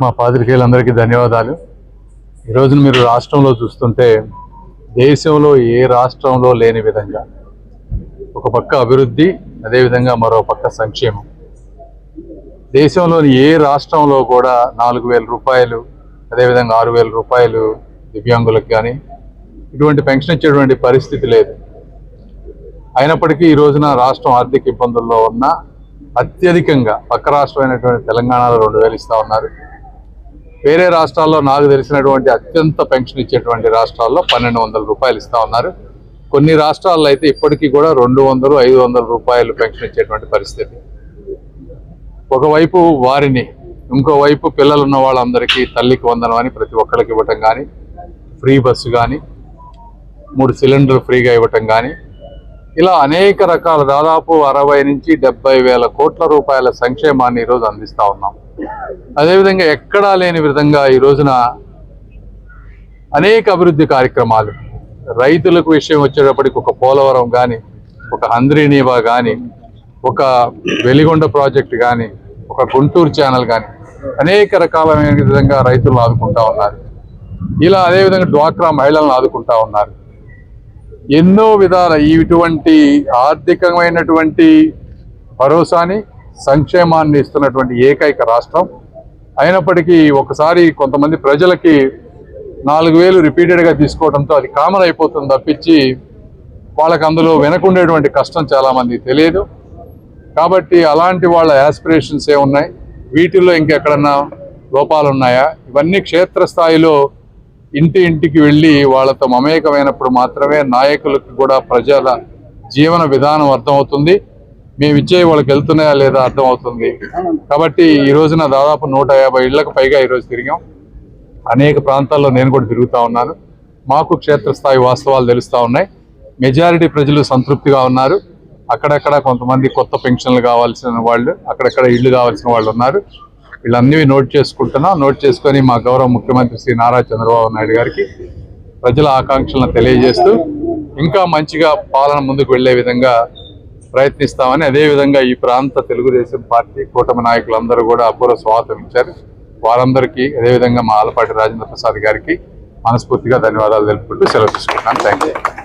మా పాత్రికేయులందరికీ ధన్యవాదాలు. ఈరోజు మీరు రాష్ట్రంలో చూస్తుంటే దేశంలో ఏ రాష్ట్రంలో లేని విధంగా ఒక పక్క అభివృద్ధి, అదేవిధంగా మరో పక్క సంక్షేమం. దేశంలోని ఏ రాష్ట్రంలో కూడా 4,000 రూపాయలు, అదేవిధంగా 6,000 రూపాయలు దివ్యాంగులకు కానీ ఇటువంటి పెన్షన్ ఇచ్చేటువంటి పరిస్థితి లేదు. అయినప్పటికీ ఈ రోజున రాష్ట్రం ఆర్థిక ఇబ్బందుల్లో ఉన్న అత్యధికంగా పక్క రాష్ట్రమైనటువంటి తెలంగాణలో 2,000 ఇస్తా ఉన్నారు. వేరే రాష్ట్రాల్లో నాకు తెలిసినటువంటి అత్యంత పెన్షన్ ఇచ్చేటువంటి రాష్ట్రాల్లో 1,200 రూపాయలు ఇస్తా ఉన్నారు. కొన్ని రాష్ట్రాల్లో అయితే ఇప్పటికీ కూడా 200, 500 రూపాయలు పెన్షన్ ఇచ్చేటువంటి పరిస్థితి. ఒకవైపు వారిని, ఇంకోవైపు పిల్లలు ఉన్న వాళ్ళందరికీ తల్లికి వందనం అని ప్రతి ఒక్కరికి ఇవ్వటం కానీ, ఫ్రీ బస్సు కానీ, 3 సిలిండర్లు ఫ్రీగా ఇవ్వటం కానీ, ఇలా అనేక రకాల దాదాపు 60 నుంచి 70 వేల కోట్ల రూపాయల సంక్షేమాన్ని ఈరోజు అందిస్తూ ఉన్నాం. అదేవిధంగా ఎక్కడా లేని విధంగా ఈ రోజున అనేక అభివృద్ధి కార్యక్రమాలు, రైతులకు విషయం వచ్చేటప్పటికి ఒక పోలవరం కానీ, ఒక హంద్రీనీవా కానీ, ఒక వెలిగొండ ప్రాజెక్ట్ కానీ, ఒక గుంటూరు ఛానల్ కానీ అనేక రకాలైన విధంగా రైతులను ఆదుకుంటా ఉన్నారు. ఇలా అదేవిధంగా డ్వాక్రా మహిళలను ఆదుకుంటా ఉన్నారు. ఎన్నో విధాల ఇటువంటి ఆర్థికమైనటువంటి భరోసాని, సంక్షేమాన్ని ఇస్తున్నటువంటి ఏకైక రాష్ట్రం. అయినప్పటికీ ఒకసారి కొంతమంది ప్రజలకి 4,000 రిపీటెడ్గా తీసుకోవడంతో అది కామన్ అయిపోతుంది తప్పించి వాళ్ళకి అందులో వెనకుండేటువంటి కష్టం చాలామంది తెలియదు. కాబట్టి అలాంటి వాళ్ళ యాస్పిరేషన్స్ ఏమున్నాయి, వీటిల్లో ఇంకెక్కడన్నా లోపాలు ఉన్నాయా, ఇవన్నీ క్షేత్రస్థాయిలో ఇంటికి వెళ్ళి వాళ్ళతో మమేకమైనప్పుడు మాత్రమే నాయకులకు కూడా ప్రజల జీవన విధానం అర్థమవుతుంది. మేము ఇచ్చే వాళ్ళకి వెళ్తున్నాయా లేదా అర్థమవుతుంది. కాబట్టి ఈ రోజున దాదాపు 150 ఇళ్లకు పైగా ఈరోజు తిరిగాం. అనేక ప్రాంతాల్లో నేను కూడా తిరుగుతూ ఉన్నాను. మాకు క్షేత్రస్థాయి వాస్తవాలు తెలుస్తూ ఉన్నాయి. మెజారిటీ ప్రజలు సంతృప్తిగా ఉన్నారు. అక్కడక్కడ కొంతమంది కొత్త పెన్షన్లు కావాల్సిన వాళ్ళు, అక్కడక్కడ ఇళ్ళు కావాల్సిన వాళ్ళు ఉన్నారు. వీళ్ళన్నీ నోట్ చేసుకుంటున్నాం. నోట్ చేసుకొని మా గౌరవ ముఖ్యమంత్రి శ్రీ నారా చంద్రబాబు నాయుడు గారికి ప్రజల ఆకాంక్షలను తెలియజేస్తూ ఇంకా మంచిగా పాలన ముందుకు వెళ్లే విధంగా ప్రయత్నిస్తామని, అదేవిధంగా ఈ ప్రాంత తెలుగుదేశం పార్టీ కూటమి నాయకులందరూ కూడా అపూర్వ స్వాగతం ఇచ్చారు. వారందరికీ, అదేవిధంగా మా ఆలపాటి రాజేంద్ర ప్రసాద్ గారికి మనస్ఫూర్తిగా ధన్యవాదాలు తెలుపుకుంటూ సెలవు తీసుకుంటున్నాను. Thank you.